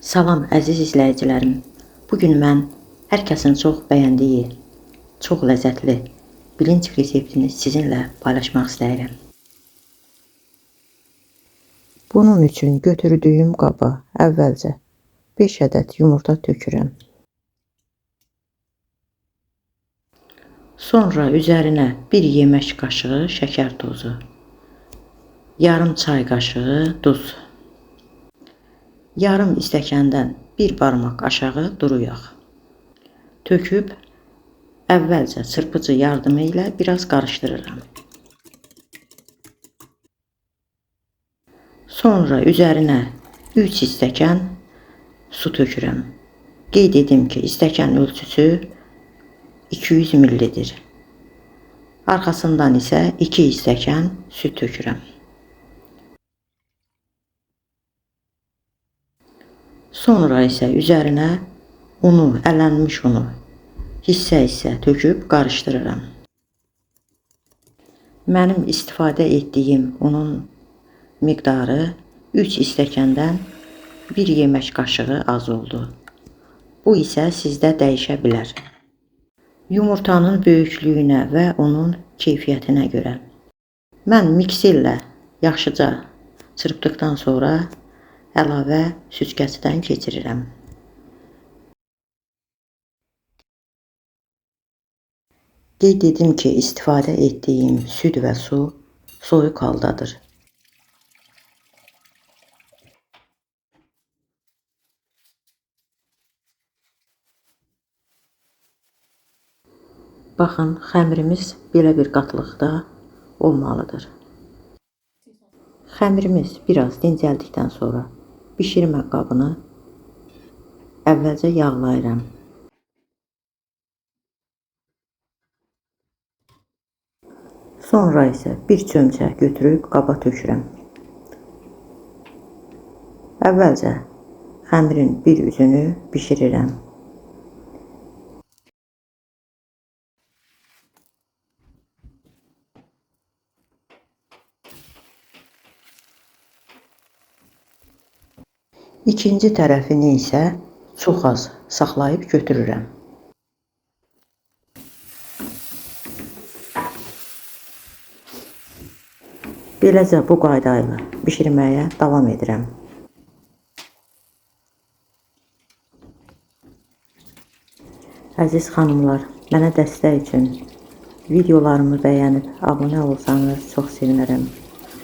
Salam əziz izləyicilərim. Bugün mən hər kəsin çox bəyəndiyi, çox ləzzətli bilinç reseptini sizinlə paylaşmaq istəyirəm. Bunun üçün götürdüyüm qaba əvvəlcə 5 ədəd yumurta tökürəm. Sonra üzərinə 1 yemək qaşığı şəkər tozu, yarım çay qaşığı duz, yarım stəkandan 1 barmaq aşağı duru yağ töküb əvvəlcə çırpıcı yardımı ilə biraz qarışdırıram. Sonra üzərinə 3 stəkan su tökürəm. Qeyd edim ki, stəkan ölçüsü 200 ml-dir. Arxasından isə 2 stəkan süd tökürəm. Sonra isə üzərinə unu, ələnmiş unu hissə-hissə töküb qarışdırıram. Mənim istifadə etdiyim unun miqdarı 3 stəkandan 1 yemək qaşığı az oldu. Bu isə sizdə dəyişə bilər. Yumurtanın böyüklüyünə və onun keyfiyyətinə görə. Mən mikserlə yaxşıca çırpdıqdan sonra əlavə süzgəcdən keçirirəm. Qeyd edim ki, istifadə etdiyim süd və su soyuq haldadır. Baxın, xəmirimiz belə bir qatlıqda olmalıdır. Xəmirimiz biraz dincəldikdən sonra bişirmə qabını əvvəlcə yağlayıram. Sonra isə bir çömçə götürüb qaba tökürəm. Əvvəlcə xəmirin bir üzünü bişirirəm. İkinci tərəfini isə çox az saxlayıb götürürəm. Beləcə bu qayda ilə bişirməyə davam edirəm. Əziz xanımlar, mənə dəstək üçün videolarımı bəyənib abunə olsanız çox sevinərəm.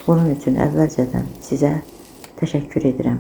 Bunun üçün əvvəlcədən sizə təşəkkür edirəm.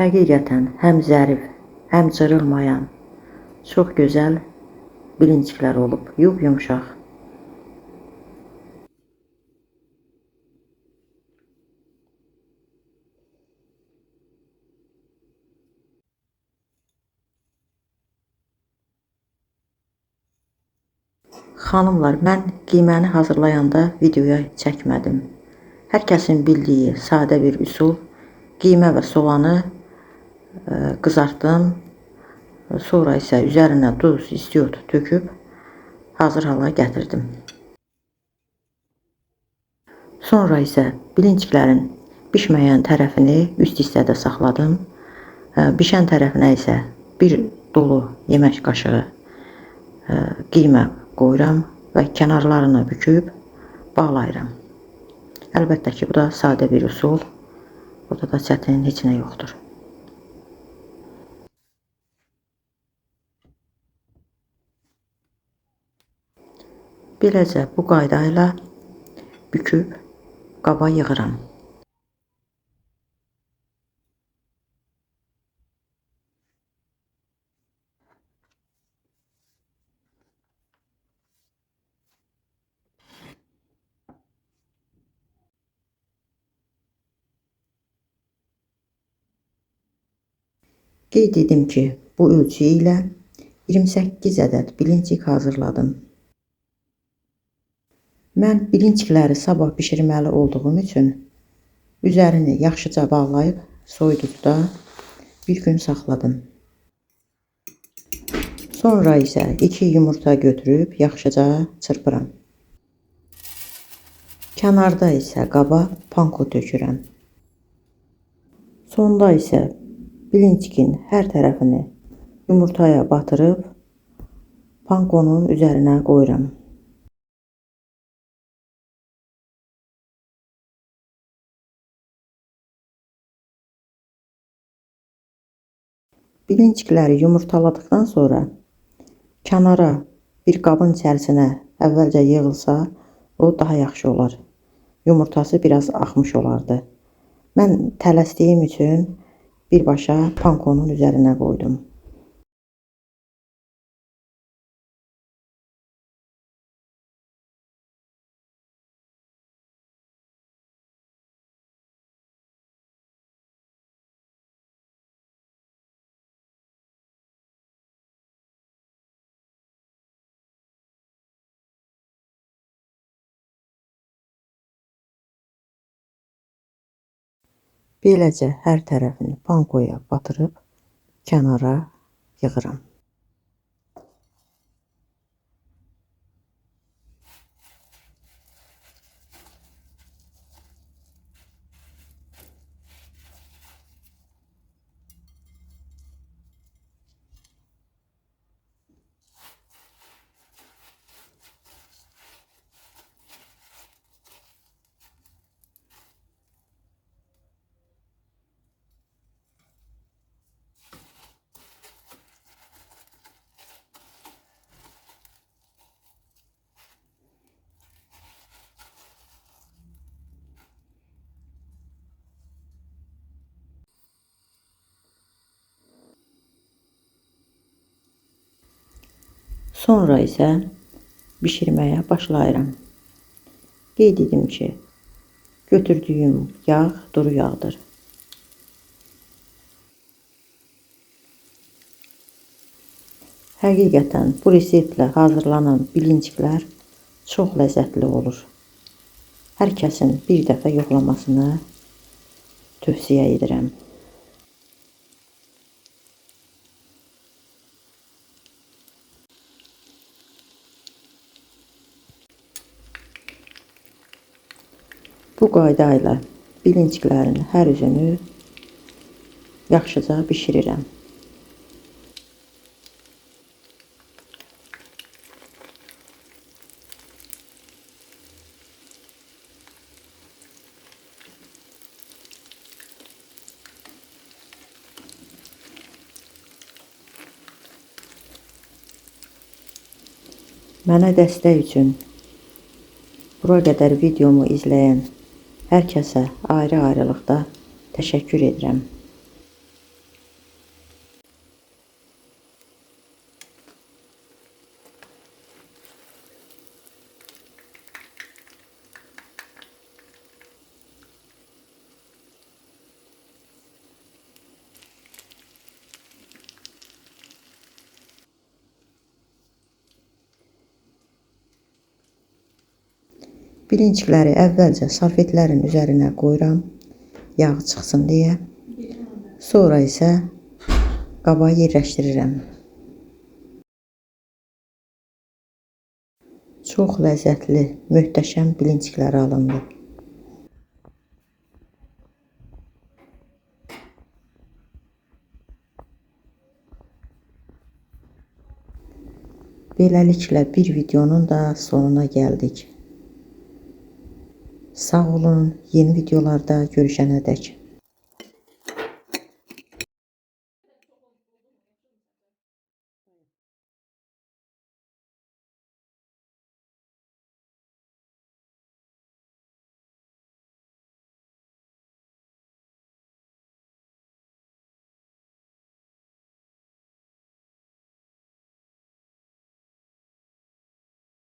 Həqiqətən həm zərif, həm cırılmayan, çox gözəl bilinciklər olub, yumşaq. Xanımlar, mən qiyməni hazırlayanda videoya çəkmədim. Hər kəsin bildiyi sadə bir üsul, qiymə və soğanı qızartdım. Sonra isə üzərinə duz, istiot töküb hazır hala gətirdim. Sonra isə bilinciklərin bişməyən tərəfini üst hissədə saxladım. Bişən tərəfinə isə bir dolu yemək qaşığı qiymə qoyuram və kənarlarını büküb bağlayıram. Əlbəttə ki, bu da sadə bir üsul. Burada da çətin heç nə yoxdur. Beləcə bu qayda ilə büküb qaba yığıram. Qeyd edim ki, bu ölçü ilə 28 ədəd bilincik hazırladım. Mən bilincikləri sabah bişirməli olduğum üçün üzərini yaxşıca bağlayıb soyuducuda bir gün saxladım. Sonra isə 2 yumurta götürüb yaxşıca çırpıram. Kənarda isə qaba panko tökürəm. Sonda isə bilincikin hər tərəfini yumurtaya batırıb pankonun üzərinə qoyuram. Bilincikləri yumurtaladıktan sonra kənara bir qabın içərisinə əvvəlcə yığılsa, o daha yaxşı olar. Yumurtası biraz axmış olardı. Mən tələsdiyim üçün birbaşa pankonun üzərinə qoydum. Beləcə hər tərəfini pankoya batırıb kənara yığıram. Sonra isə bişirməyə başlayıram. Qeyd edim ki, götürdüyüm yağ duru yağdır. Həqiqətən bu reseptlə hazırlanan bilinciklər çox ləzzətli olur. Hər kəsin bir dəfə yoxlamasını tövsiyə edirəm. Bu qayda ilə bilinciklərin hər üzünü yaxşıca bişirirəm. Mənə dəstək üçün bura qədər videomu izləyən hər kəsə ayrı-ayrılıqda təşəkkür edirəm. Bilincikləri əvvəlcə salfetlərin üzərinə qoyuram, yağ çıxsın deyə. Sonra isə qaba yerləşdirirəm. Çox ləzzətli, möhtəşəm bilinciklər alındı. Beləliklə bir videonun da sonuna gəldik. Sağ olun, yeni videolarda görüşənədək.